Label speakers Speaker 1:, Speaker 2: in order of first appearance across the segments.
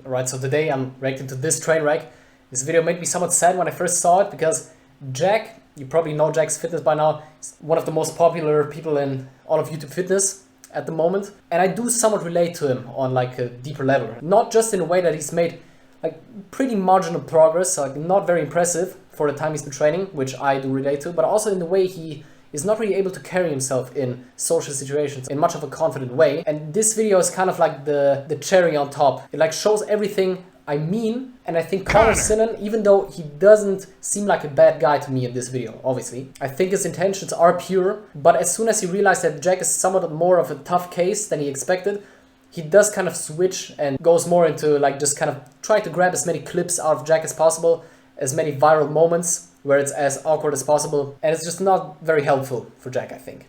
Speaker 1: Alright, so today I'm reacting to this train wreck. This video made me somewhat sad when I first saw it because Jack, you probably know Jack's fitness by now, is one of the most popular people in all of YouTube fitness at the moment. And I do somewhat relate to him on like a deeper level. Not just in a way that he's made like pretty marginal progress, like not very impressive for the time he's been training, which I do relate to, but also in the way he is not really able to carry himself in social situations in much of a confident way. And this video is kind of like the cherry on top. It like shows everything I mean, and I think Connor Sinan, even though he doesn't seem like a bad guy to me in this video, obviously, I think his intentions are pure, but as soon as he realized that Jack is somewhat more of a tough case than he expected, he does kind of switch and goes more into like just kind of trying to grab as many clips out of Jack as possible, as many viral moments where it's as awkward as possible, and it's just not very helpful for Jack, I think.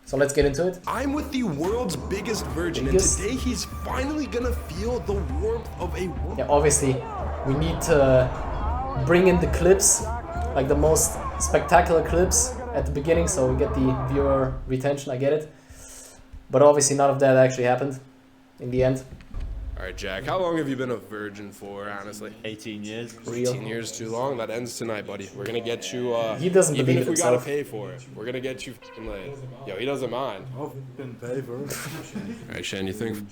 Speaker 1: So let's get into it.
Speaker 2: I'm with the world's biggest virgin, and today he's finally gonna feel the warmth of a woman.
Speaker 1: Yeah, obviously, we need to bring in the clips, like the most spectacular clips at the beginning, so we get the viewer retention, I get it. But obviously none of that actually happened in the end.
Speaker 2: All right, Jack, how long have you been a virgin for, honestly?
Speaker 3: 18 years.
Speaker 2: 18 years too long? That ends tonight, buddy. We're gonna get you,
Speaker 1: he doesn't
Speaker 2: even
Speaker 1: believe
Speaker 2: if we
Speaker 1: himself.
Speaker 2: gotta pay for it, we're gonna get you f***ing laid. Yo, he doesn't mind.
Speaker 4: I've been paid for it.
Speaker 2: All right, Shan, you think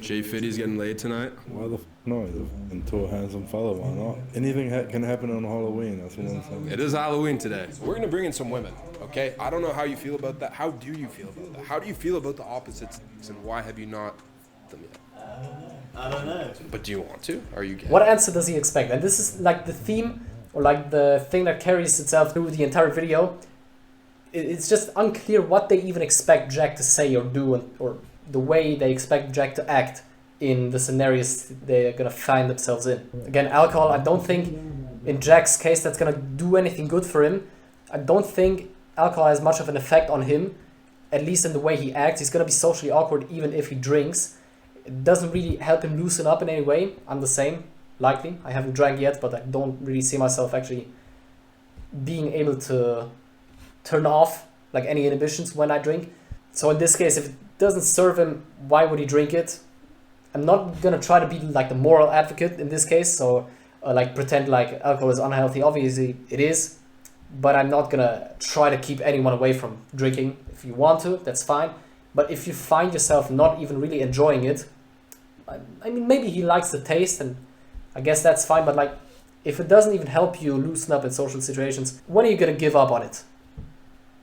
Speaker 2: Jay Fitty's getting laid tonight?
Speaker 4: Why the f no? He's a tall, handsome fella. Why not? Anything can happen on Halloween. That's what I'm saying.
Speaker 2: It is Halloween today. We're gonna bring in some women, okay? I don't know how you feel about that. How do you feel about that? How do you feel about the opposites, and why have you not them yet?
Speaker 3: I don't know.
Speaker 2: But do you want to? Are you gay?
Speaker 1: What answer does he expect? And this is like the theme, or like the thing that carries itself through the entire video. It's just unclear what they even expect Jack to say or do, or the way they expect Jack to act in the scenarios they're gonna find themselves in. Again, alcohol, I don't think in Jack's case that's gonna do anything good for him. I don't think alcohol has much of an effect on him, at least in the way he acts. He's gonna be socially awkward even if he drinks. It doesn't really help him loosen up in any way. I'm the same, likely. I haven't drank yet, but I don't really see myself actually being able to turn off like any inhibitions when I drink. So in this case, if it doesn't serve him, why would he drink it? I'm not gonna try to be like the moral advocate in this case, so like pretend like alcohol is unhealthy. Obviously it is, but I'm not gonna try to keep anyone away from drinking. If you want to, that's fine. But if you find yourself not even really enjoying it, I mean, maybe he likes the taste, and I guess that's fine, but like, if it doesn't even help you loosen up in social situations, when are you gonna give up on it?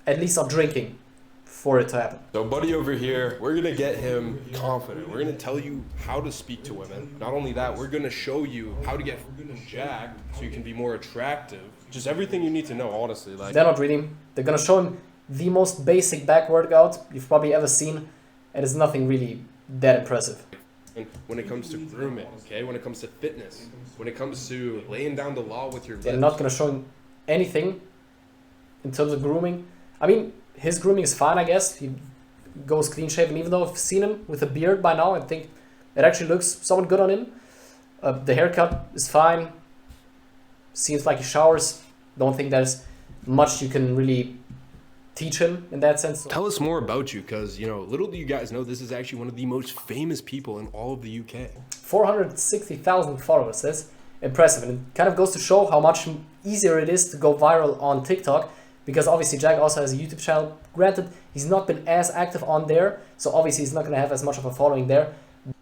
Speaker 1: At least on drinking, for it to happen.
Speaker 2: So buddy over here, we're gonna get him confident. We're gonna tell you how to speak to women. Not only that, we're gonna show you how to get jacked so you can be more attractive. Just everything you need to know, honestly. Like,
Speaker 1: they're not reading. They're gonna show him the most basic back workout you've probably ever seen, and it's nothing really that impressive.
Speaker 2: and when it comes to grooming, okay? When it comes to fitness, when it comes to laying down the law with your lips.
Speaker 1: They're not gonna show him anything in terms of grooming. I mean, his grooming is fine, I guess. He goes clean shaven, even though I've seen him with a beard by now. I think it actually looks somewhat good on him. The haircut is fine. Seems like he showers. Don't think there's much you can really teach him in that sense.
Speaker 2: Tell us more about you, because, you know, little do you guys know, this is actually one of the most famous people in all of the UK.
Speaker 1: 460,000 followers. That's impressive, and it kind of goes to show how much easier it is to go viral on TikTok, because obviously Jack also has a YouTube channel. Granted, he's not been as active on there, so obviously he's not going to have as much of a following there.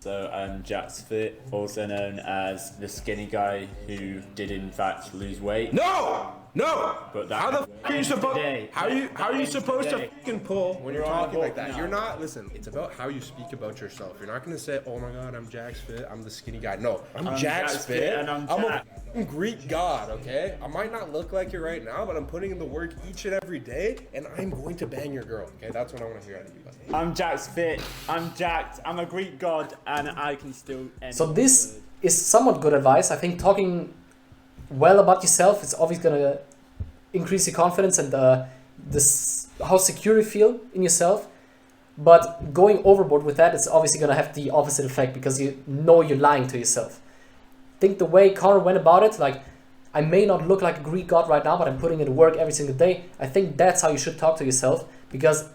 Speaker 3: So I'm Jacksfit, also known as the skinny guy who did in fact lose weight.
Speaker 2: No! No!
Speaker 3: But that
Speaker 2: How the f are you supposed?
Speaker 3: today.
Speaker 2: How are you supposed to
Speaker 3: Today.
Speaker 2: fucking pull when you're talking like that?
Speaker 3: No.
Speaker 2: You're not. Listen, it's about how you speak about yourself. You're not gonna say, "Oh my God, I'm Jacksfit. I'm the skinny guy." No, I'm Jacksfit,
Speaker 3: and I'm
Speaker 2: a
Speaker 3: Jack.
Speaker 2: fucking Greek god. Okay, I might not look like you right now, but I'm putting in the work each and every day, and I'm going to bang your girl. Okay, that's what I want to hear out of you. Buddy.
Speaker 3: I'm Jacksfit, I'm jacked, I'm a Greek god, and I can still end.
Speaker 1: So this is somewhat good advice. I think talking well about yourself is always going to increase your confidence and how secure you feel in yourself. But going overboard with that is obviously going to have the opposite effect, because you know you're lying to yourself. Think the way Connor went about it, like, I may not look like a Greek god right now, but I'm putting in work every single day. I think that's how you should talk to yourself, because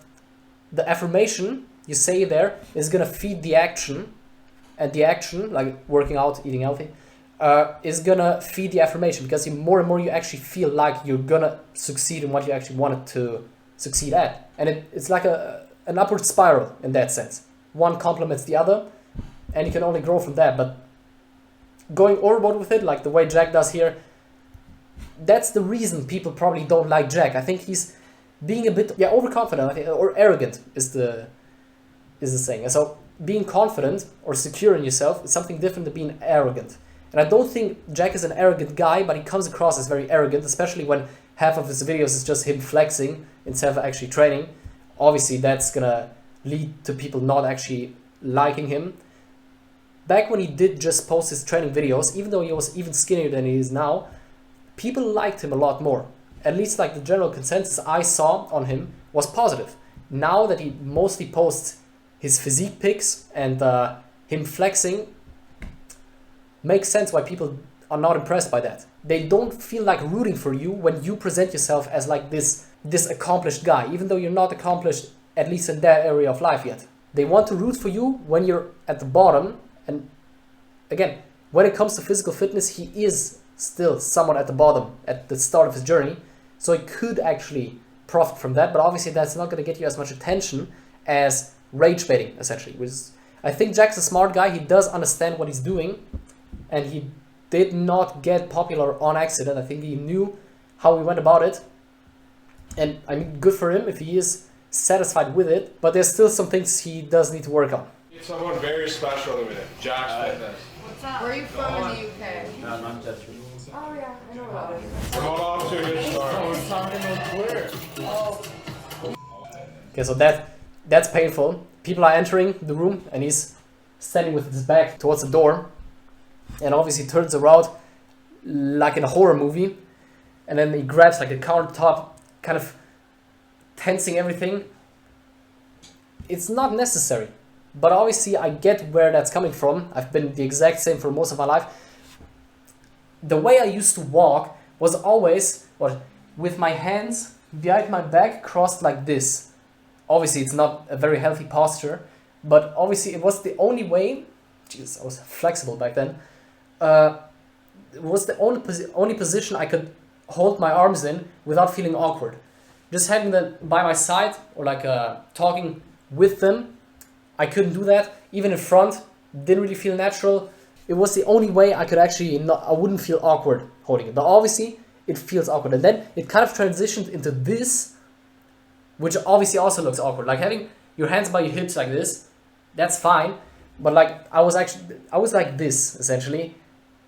Speaker 1: the affirmation you say there is going to feed the action and the action, like working out, eating healthy, is gonna feed the affirmation, because more and more you actually feel like you're gonna succeed in what you actually wanted to succeed at. And it's like an upward spiral in that sense. One complements the other, and you can only grow from that. But going overboard with it, like the way Jack does here, that's the reason people probably don't like Jack. I think he's being a bit overconfident, I think, or arrogant is the saying. And so being confident or secure in yourself is something different than being arrogant. And I don't think Jack is an arrogant guy, but he comes across as very arrogant, especially when half of his videos is just him flexing instead of actually training. Obviously, that's gonna lead to people not actually liking him. Back when he did just post his training videos, even though he was even skinnier than he is now, people liked him a lot more. At least like the general consensus I saw on him was positive. Now that he mostly posts his physique pics and him flexing, makes sense why people are not impressed by that. They don't feel like rooting for you when you present yourself as like this accomplished guy, even though you're not accomplished, at least in that area of life yet. They want to root for you when you're at the bottom. And again, when it comes to physical fitness, he is still somewhat at the bottom at the start of his journey. So he could actually profit from that, but obviously that's not going to get you as much attention as rage baiting, essentially. Which is, I think Jack's a smart guy. He does understand what he's doing, and he did not get popular on accident. I think he knew how he went about it, and I mean, good for him if he is satisfied with it, but there's still some things he does need to work on.
Speaker 2: Someone very special in a minute. Jacksfit.
Speaker 5: What's up? Where are you from in the UK?
Speaker 3: Manchester.
Speaker 5: Oh yeah, I know about it.
Speaker 2: Hold on to your start.
Speaker 1: Okay, so that's painful. People are entering the room, and he's standing with his back towards the door, and obviously turns around like in a horror movie, and then he grabs like a countertop, kind of tensing everything. It's not necessary, but obviously I get where that's coming from. I've been the exact same for most of my life. The way I used to walk was always with my hands behind my back, crossed like this. Obviously it's not a very healthy posture, but obviously it was the only way. Jesus, I was flexible back then. It was the only position I could hold my arms in without feeling awkward. Just having them by my side, or like talking with them, I couldn't do that. Even in front, didn't really feel natural. It was the only way I could actually I wouldn't feel awkward holding it. But obviously it feels awkward, and then it kind of transitioned into this, which obviously also looks awkward. Like having your hands by your hips like this, that's fine. But like I was like this essentially,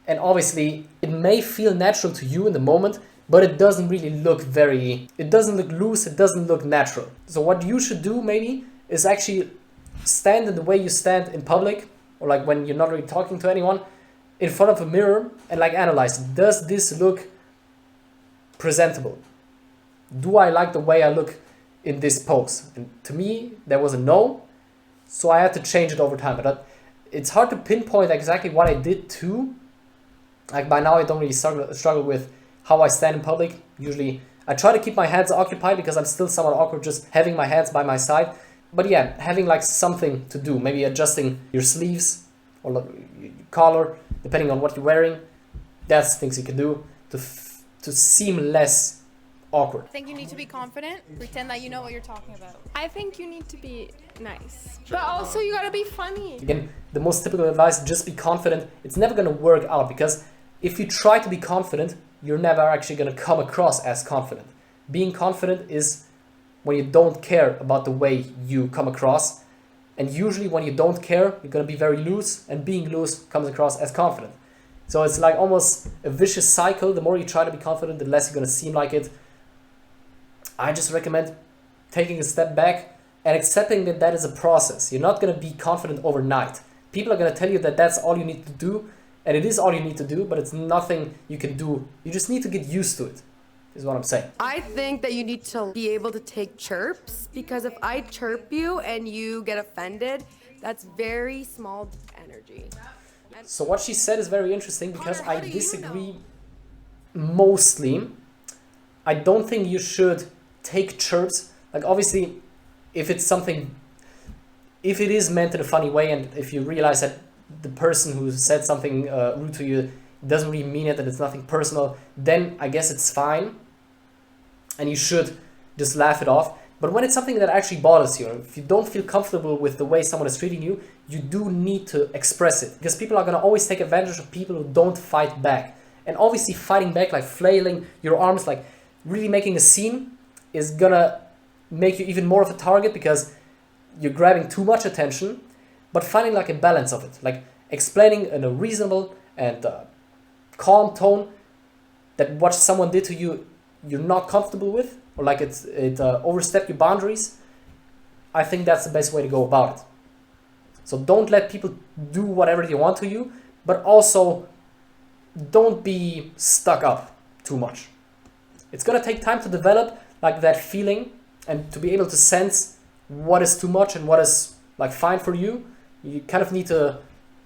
Speaker 1: and obviously it may feel natural to you in the moment, but it doesn't really look it doesn't look loose, it doesn't look natural. So what you should do maybe is actually stand in the way you stand in public, or like when you're not really talking to anyone, in front of a mirror, and like analyze, does this look presentable? Do I like the way I look in this pose? And to me, there was a no, so I had to change it over time. But it's hard to pinpoint exactly what I did too. Like by now I don't really struggle with how I stand in public. Usually I try to keep my hands occupied because I'm still somewhat awkward just having my hands by my side. But yeah, having like something to do, maybe adjusting your sleeves or your collar, depending on what you're wearing. That's things you can do to seem less awkward.
Speaker 6: I think you need to be confident, pretend that you know what you're talking about.
Speaker 7: I think you need to be nice, but also you gotta be funny.
Speaker 1: Again, the most typical advice, just be confident. It's never gonna work out, because if you try to be confident, you're never actually gonna come across as confident. Being confident is when you don't care about the way you come across, and usually when you don't care, you're gonna be very loose, and being loose comes across as confident. So it's like almost a vicious cycle. The more you try to be confident, the less you're gonna seem like it. I just recommend taking a step back and accepting that that is a process. You're not going to be confident overnight. People are going to tell you that that's all you need to do, and it is all you need to do, but it's nothing you can do. You just need to get used to it, is what I'm saying.
Speaker 5: I think that you need to be able to take chirps, because if I chirp you and you get offended, that's very small energy.
Speaker 1: So what she said is very interesting, because I disagree mostly. I don't think you should take chirps. Like obviously, if it is meant in a funny way, and if you realize that the person who said something rude to you doesn't really mean it and it's nothing personal, then I guess it's fine and you should just laugh it off. But when it's something that actually bothers you, if you don't feel comfortable with the way someone is treating you, you do need to express it, because people are going to always take advantage of people who don't fight back. And obviously fighting back, like flailing your arms, like really making a scene, is going to make you even more of a target because you're grabbing too much attention. But finding like a balance of it, like explaining in a reasonable and calm tone that what someone did to you you're not comfortable with, or like it overstepped your boundaries, I think that's the best way to go about it. So don't let people do whatever they want to you, but also don't be stuck up too much. It's gonna take time to develop like that feeling and to be able to sense what is too much and what is like fine for you. You kind of need to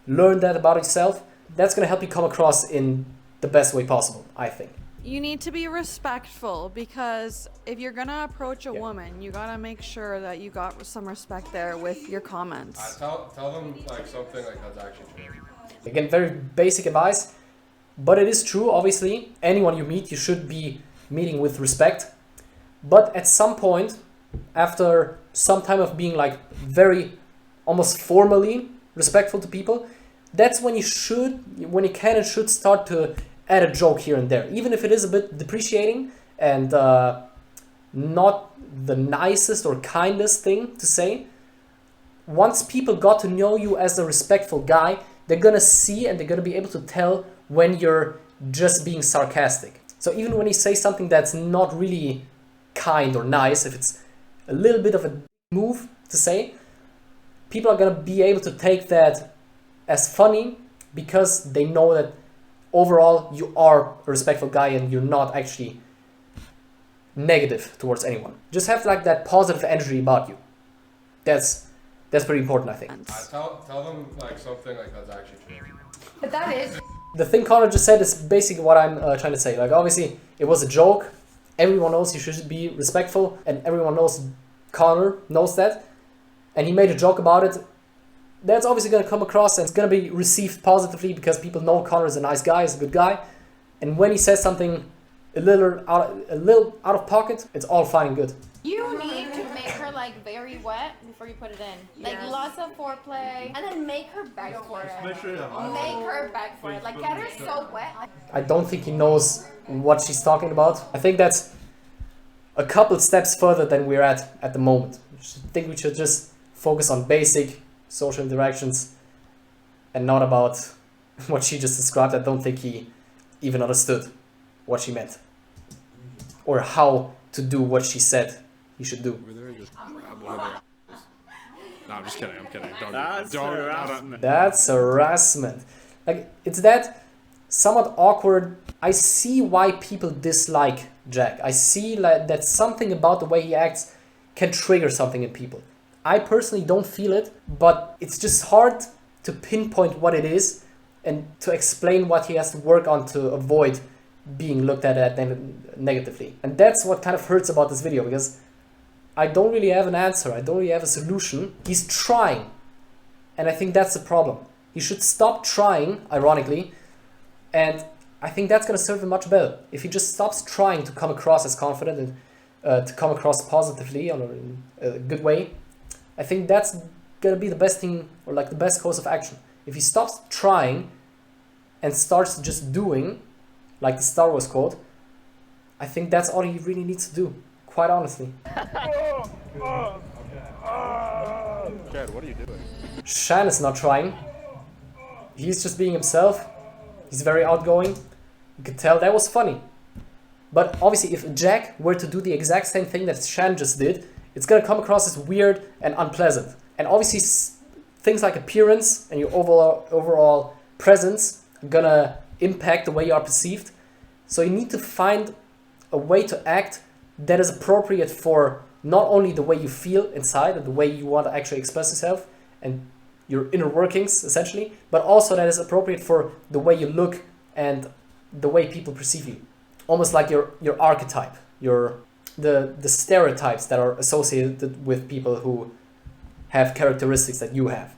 Speaker 1: learn that about yourself. That's gonna help you come across in the best way possible, I think.
Speaker 8: You need to be respectful, because if you're gonna approach a woman, you gotta make sure that you got some respect there with your comments.
Speaker 2: Tell them like something like that's actually true.
Speaker 1: Again, very basic advice, but it is true. Obviously, anyone you meet, you should be meeting with respect. But at some point, after some time of being like very almost formally respectful to people, that's when you can and should start to add a joke here and there, even if it is a bit depreciating and not the nicest or kindest thing to say. Once people got to know you as a respectful guy, they're gonna see and they're gonna be able to tell when you're just being sarcastic. So even when you say something that's not really kind or nice, if it's a little bit of a move to say, people are gonna be able to take that as funny because they know that overall you are a respectful guy and you're not actually negative towards anyone. Just have like that positive energy about you. That's pretty important, I think.
Speaker 2: Tell them like something like that's actually true.
Speaker 6: But that is.
Speaker 1: The thing Connor just said is basically what I'm trying to say. Like obviously it was a joke. Everyone knows you should be respectful, and everyone knows Connor knows that. And he made a joke about it. That's obviously going to come across and it's going to be received positively because people know Connor is a nice guy, is a good guy. And when he says something a little out of pocket, it's all fine and good.
Speaker 6: You need to make her like very wet before you put it in. Like lots of foreplay, and then make her beg for it. Make her beg for it. Like get her so wet.
Speaker 1: I don't think he knows what she's talking about. I think that's a couple steps further than we're at the moment. I think we should just focus on basic social interactions and not about what she just described. I don't think he even understood what she meant or how to do what she said he should do.
Speaker 2: No, I'm just kidding. I'm kidding.
Speaker 3: That's harassment.
Speaker 1: That's harassment. Like, it's that somewhat awkward. I see why people dislike Jack. I see like that something about the way he acts can trigger something in people. I personally don't feel it, but it's just hard to pinpoint what it is and to explain what he has to work on to avoid being looked at negatively. And that's what kind of hurts about this video, because I don't really have an answer. I don't really have a solution. He's trying, and I think that's the problem. He should stop trying, ironically, and I think that's going to serve him much better. If he just stops trying to come across as confident and to come across positively or in a good way, I think that's gonna be the best thing, or like the best course of action. If he stops trying and starts just doing, like the Star Wars quote, I think that's all he really needs to do, quite honestly.
Speaker 2: Chad, what are you doing?
Speaker 1: Shan is not trying. He's just being himself. He's very outgoing. You could tell that was funny. But obviously if Jack were to do the exact same thing that Shan just did, it's gonna come across as weird and unpleasant. And obviously things like appearance and your overall presence are gonna impact the way you are perceived. So you need to find a way to act that is appropriate for not only the way you feel inside and the way you want to actually express yourself and your inner workings essentially, but also that is appropriate for the way you look and the way people perceive you. Almost like your archetype, the stereotypes that are associated with people who have characteristics that you have.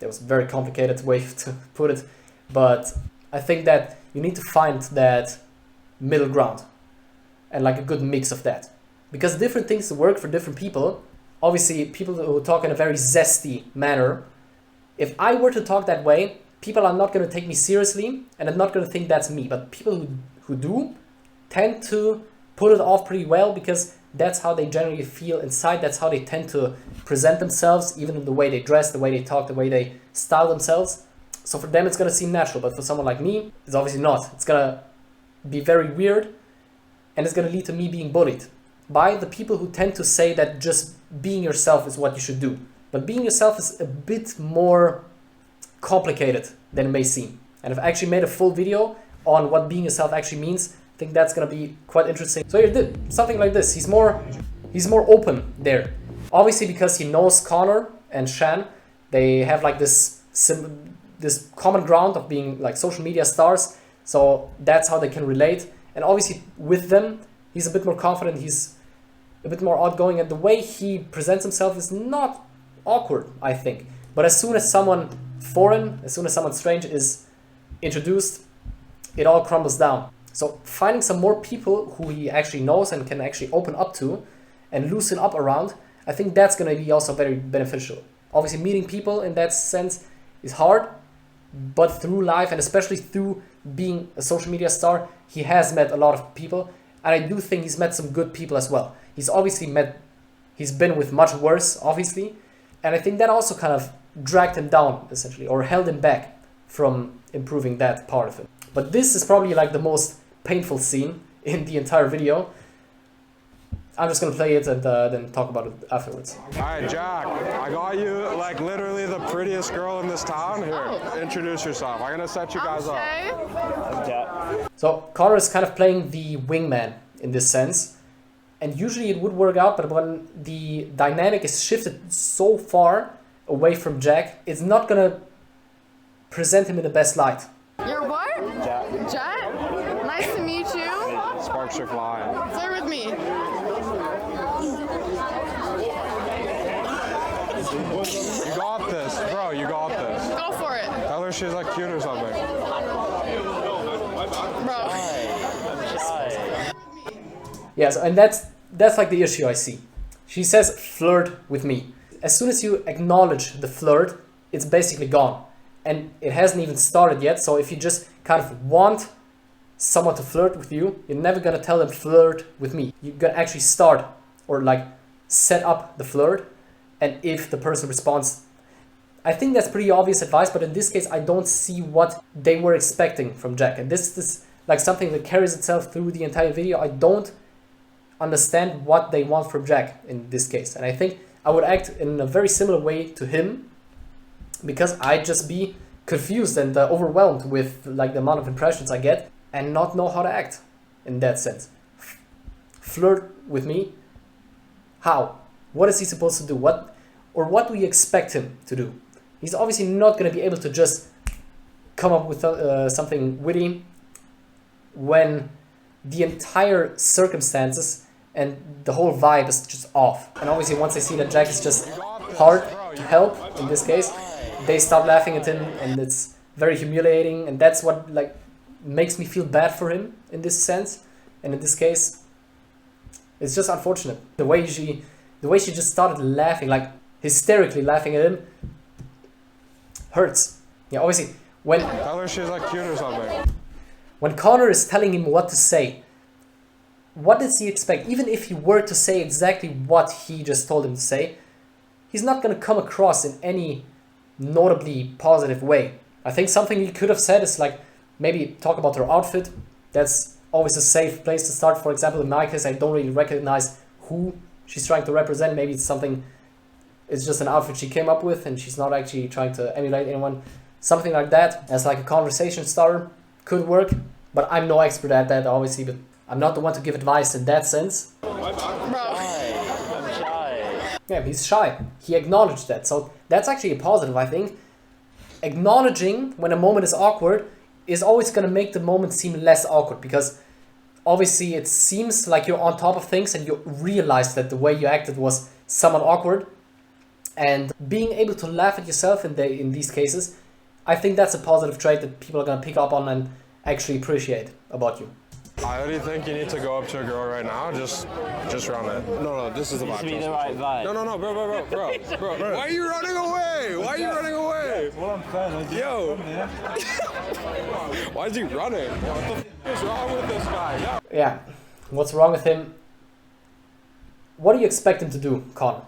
Speaker 1: That was a very complicated way to put it. But I think that you need to find that middle ground and like a good mix of that. Because different things work for different people. Obviously, people who talk in a very zesty manner, if I were to talk that way, people are not going to take me seriously and are not going to think that's me. But people who do tend to put it off pretty well because that's how they generally feel inside. That's how they tend to present themselves, even in the way they dress, the way they talk, the way they style themselves. So for them, it's going to seem natural. But for someone like me, it's obviously not. It's going to be very weird and it's going to lead to me being bullied by the people who tend to say that just being yourself is what you should do. But being yourself is a bit more complicated than it may seem. And I've actually made a full video on what being yourself actually means. I think that's gonna be quite interesting. So he did something like this. He's more open there. Obviously because he knows Connor and Shan, they have like this common ground of being like social media stars. So that's how they can relate. And obviously with them, he's a bit more confident. He's a bit more outgoing, and the way he presents himself is not awkward, I think. But as soon as someone foreign, as soon as someone strange is introduced, it all crumbles down. So finding some more people who he actually knows and can actually open up to and loosen up around, I think that's going to be also very beneficial. Obviously meeting people in that sense is hard, but through life and especially through being a social media star, he has met a lot of people, and I do think he's met some good people as well. He's been with much worse, obviously, and I think that also kind of dragged him down, essentially, or held him back from improving that part of it. But this is probably like the most painful scene in the entire video. I'm just gonna play it and then talk about it afterwards.
Speaker 2: Alright, Jack, I got you like literally the prettiest girl in this town. Here, introduce yourself. I'm gonna set you guys up.
Speaker 3: I'm Jack.
Speaker 1: So Connor is kind of playing the wingman in this sense. And usually it would work out, but when the dynamic is shifted so far away from Jack, it's not gonna present him in the best light.
Speaker 8: You're what?
Speaker 3: Jack.
Speaker 8: Jet? Nice to meet you.
Speaker 2: Sparks are flying.
Speaker 8: Flirt with me.
Speaker 2: You got this, bro. You got this.
Speaker 8: Go for it.
Speaker 2: Tell her she's like cute or something.
Speaker 8: Bro.
Speaker 1: Yes, and that's like the issue I see. She says flirt with me. As soon as you acknowledge the flirt, it's basically gone. And it hasn't even started yet, so if you just kind of want someone to flirt with you, you're never gonna tell them flirt with me. You're gonna actually start or like set up the flirt, and if the person responds, I think that's pretty obvious advice, but in this case I don't see what they were expecting from Jack. And this is like something that carries itself through the entire video. I don't understand what they want from Jack in this case, and I think I would act in a very similar way to him, because I'd just be confused and overwhelmed with like the amount of impressions I get and not know how to act in that sense. Flirt with me? How? What is he supposed to do? What do we expect him to do? He's obviously not going to be able to just come up with something witty when the entire circumstances and the whole vibe is just off. And obviously once they see that Jack is just hard to help, in this case, they start laughing at him, and it's very humiliating, and that's what like makes me feel bad for him in this sense. And in this case, it's just unfortunate. The way she just started laughing, like hysterically laughing at him, hurts. Yeah, obviously when
Speaker 2: Tell her she's like cute or something.
Speaker 1: when Connor is telling him what to say, what does he expect? Even if he were to say exactly what he just told him to say, he's not going to come across in any notably positive way. I think something he could have said is like maybe talk about her outfit. That's always a safe place to start. For example, in my case, I don't really recognize who she's trying to represent. Maybe it's just an outfit she came up with and she's not actually trying to emulate anyone. Something like that as like a conversation starter could work, but I'm no expert at that, obviously, but I'm not the one to give advice in that sense. Yeah, he's shy. He acknowledged that. So that's actually a positive, I think. Acknowledging when a moment is awkward is always going to make the moment seem less awkward, because obviously it seems like you're on top of things and you realize that the way you acted was somewhat awkward. And being able to laugh at yourself in these cases, I think that's a positive trait that people are gonna pick up on and actually appreciate about you.
Speaker 2: I already think you need to go up to a girl right now. Just run it. No, this is the vibe.
Speaker 3: Be the right vibe.
Speaker 2: No, bro. Why are you running away? Why are you running away?
Speaker 4: Well, I'm saying,
Speaker 2: Yo. Why is he running? What the f is wrong with this guy? Yo.
Speaker 1: Yeah, what's wrong with him? What do you expect him to do, Connor?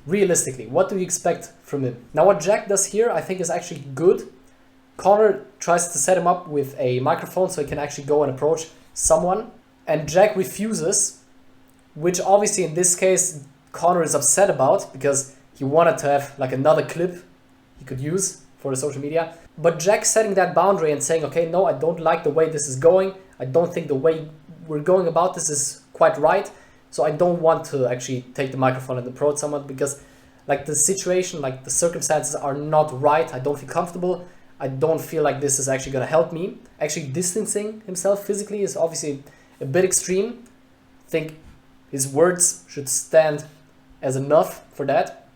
Speaker 1: Realistically, what do you expect from him? Now, what Jack does here, I think, is actually good. Connor tries to set him up with a microphone so he can actually go and approach someone, and Jack refuses, which obviously in this case Connor is upset about because he wanted to have like another clip he could use for the social media. But Jack setting that boundary and saying, okay, no, I don't like the way this is going. I don't think the way we're going about this is quite right. So I don't want to actually take the microphone and approach someone because like the situation, like the circumstances are not right. I don't feel comfortable. I don't feel like this is actually going to help me. Actually distancing himself physically is obviously a bit extreme. I think his words should stand as enough for that.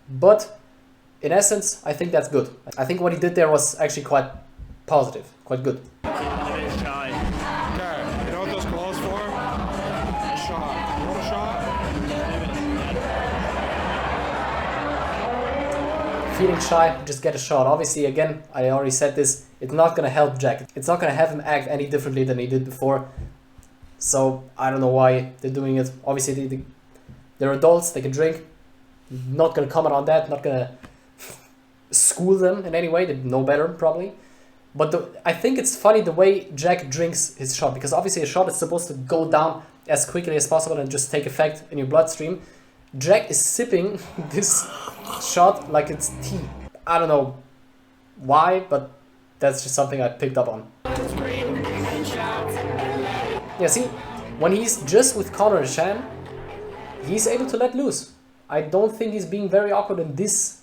Speaker 1: But in essence, I think that's good. I think what he did there was actually quite positive, quite good.
Speaker 2: Okay, you know what this calls for? A shot. You want a shot?
Speaker 1: Feeling shy, just get a shot. Obviously, again, I already said this, it's not going to help Jack. It's not going to have him act any differently than he did before. So, I don't know why they're doing it. Obviously, they're adults, they can drink. Not going to comment on that, not going to school them in any way. They know better, probably. But I think it's funny the way Jack drinks his shot, because obviously a shot is supposed to go down as quickly as possible and just take effect in your bloodstream. Jack is sipping this shot like it's tea. I don't know why, but that's just something I picked up on. Yeah, see, when he's just with Connor and Shan, he's able to let loose. I don't think he's being very awkward in this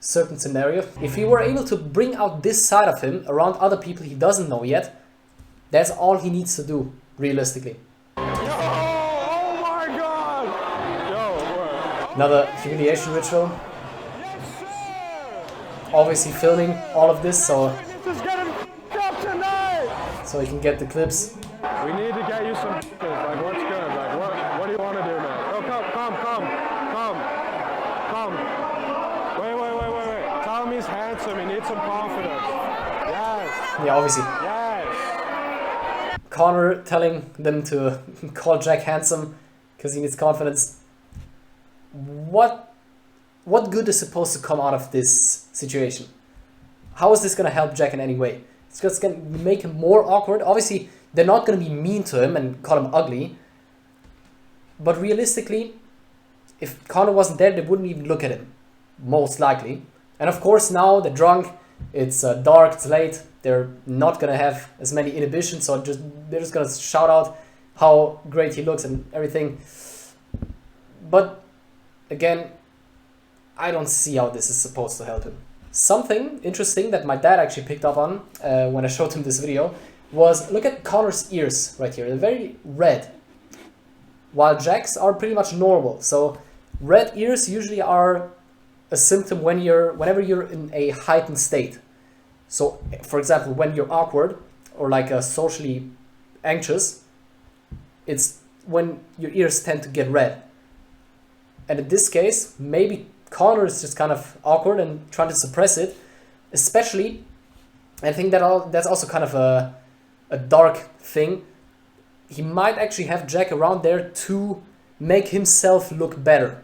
Speaker 1: certain scenario. If he were able to bring out this side of him around other people he doesn't know yet, that's all he needs to do, realistically. Another humiliation ritual. Obviously filming all of this so he can get the clips.
Speaker 2: We need to get you some like what's good? Like what do you want to do, man? Oh, come. Wait. Tell him he's handsome, he needs some confidence. Yes.
Speaker 1: Yeah, obviously.
Speaker 2: Yes.
Speaker 1: Connor telling them to call Jack handsome because he needs confidence. What good is supposed to come out of this situation? How is this going to help Jack in any way? It's just going to make him more awkward. Obviously, they're not going to be mean to him and call him ugly. But realistically, if Connor wasn't there, they wouldn't even look at him. Most likely. And of course, now they're drunk. It's dark, it's late. They're not going to have as many inhibitions. So they're just going to shout out how great he looks and everything. But again, I don't see how this is supposed to help him. Something interesting that my dad actually picked up on when I showed him this video was, look at Connor's ears right here. They're very red, while Jack's are pretty much normal. So red ears usually are a symptom whenever you're in a heightened state. So for example, when you're awkward or like socially anxious, it's when your ears tend to get red. And in this case, maybe Connor is just kind of awkward and trying to suppress it. Especially, I think that's also kind of a dark thing. He might actually have Jack around there to make himself look better.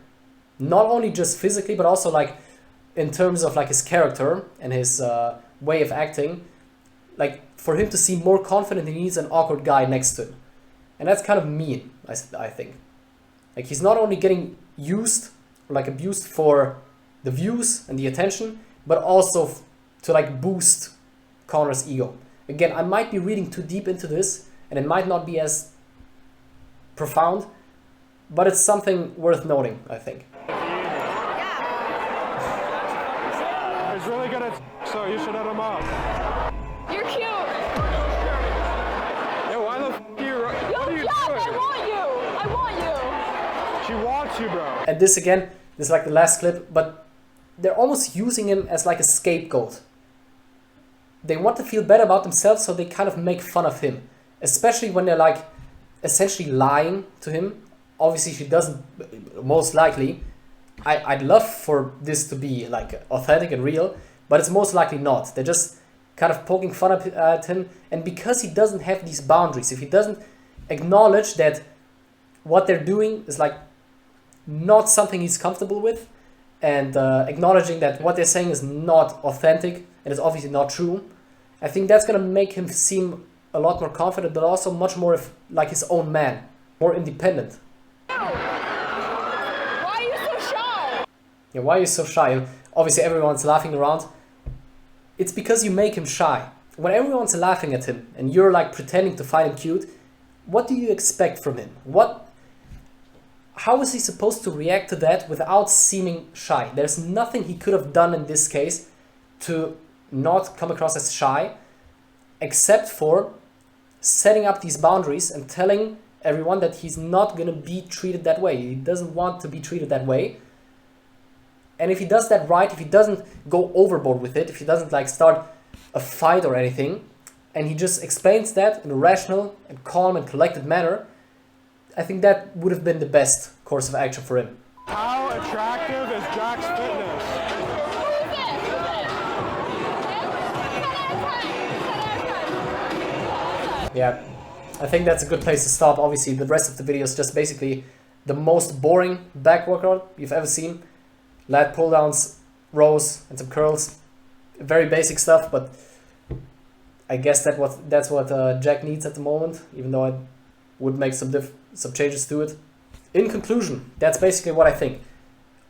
Speaker 1: Not only just physically, but also like in terms of like his character and his way of acting. Like for him to seem more confident, he needs an awkward guy next to him. And that's kind of mean, I think. Like he's not only getting used or like abused for the views and the attention, but also to like boost Connor's ego. Again, I might be reading too deep into this and it might not be as profound, but it's something worth noting, I think.
Speaker 2: He's really good at so you should let him up.
Speaker 7: You're cute.
Speaker 2: Yo, why the f you? What are you doing?
Speaker 7: I want you.
Speaker 2: She wants you, bro.
Speaker 1: And this again, this is like the last clip, but they're almost using him as like a scapegoat. They want to feel better about themselves, so they kind of make fun of him. Especially when they're like essentially lying to him. Obviously she doesn't, most likely. I'd love for this to be like authentic and real, but it's most likely not. They're just kind of poking fun at him, and because he doesn't have these boundaries, if he doesn't acknowledge that what they're doing is like not something he's comfortable with, and acknowledging that what they're saying is not authentic and is obviously not true, I think that's gonna make him seem a lot more confident, but also much more like his own man, more independent.
Speaker 7: Why are you so shy?
Speaker 1: Yeah, why are you so shy? Obviously everyone's laughing around. It's because you make him shy. When everyone's laughing at him and you're like pretending to find him cute, what do you expect from him? How is he supposed to react to that without seeming shy? There's nothing he could have done in this case to not come across as shy, except for setting up these boundaries and telling everyone that he's not going to be treated that way. He doesn't want to be treated that way. And if he does that right, if he doesn't go overboard with it, if he doesn't like start a fight or anything, and he just explains that in a rational and calm and collected manner, I think that would have been the best course of action for him.
Speaker 9: How attractive is Jack's fitness?
Speaker 1: Yeah, I think that's a good place to stop. Obviously, the rest of the video is just basically the most boring back workout you've ever seen. Lat pull downs, rows, and some curls. Very basic stuff, but I guess that's what Jack needs at the moment, even though I would make some changes to it. In conclusion, that's basically what I think.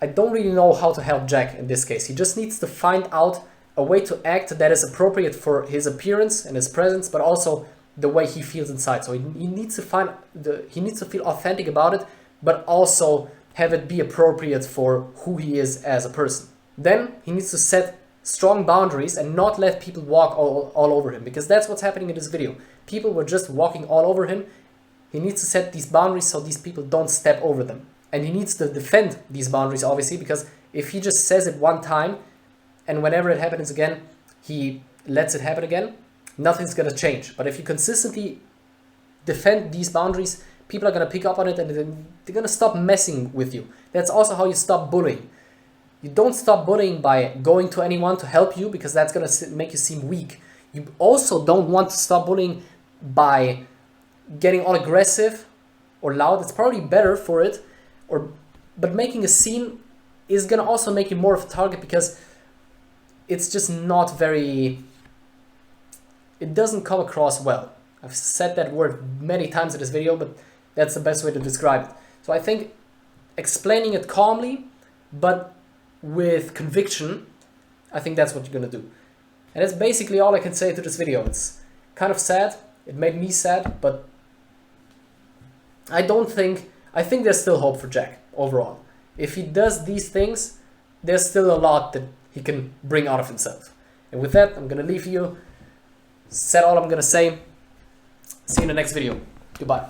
Speaker 1: I don't really know how to help Jack in this case. He just needs to find out a way to act that is appropriate for his appearance and his presence, but also the way he feels inside. So he needs to feel authentic about it, but also have it be appropriate for who he is as a person. Then he needs to set strong boundaries and not let people walk all over him, because that's what's happening in this video. People were just walking all over him. He needs to set these boundaries so these people don't step over them. And he needs to defend these boundaries, obviously, because if he just says it one time and whenever it happens again, he lets it happen again, nothing's gonna change. But if you consistently defend these boundaries, people are gonna pick up on it and they're gonna stop messing with you. That's also how you stop bullying. You don't stop bullying by going to anyone to help you, because that's gonna make you seem weak. You also don't want to stop bullying by getting all aggressive or loud. It's probably better for it, but making a scene is gonna also make you more of a target, because it's just not very, it doesn't come across well. I've said that word many times in this video, but that's the best way to describe it. So I think explaining it calmly, but with conviction, I think that's what you're gonna do. And that's basically all I can say to this video. It's kind of sad. It made me sad, but I think there's still hope for Jack overall. If he does these things, there's still a lot that he can bring out of himself. And with that, I'm gonna leave you. Said all I'm gonna say. See you in the next video. Goodbye.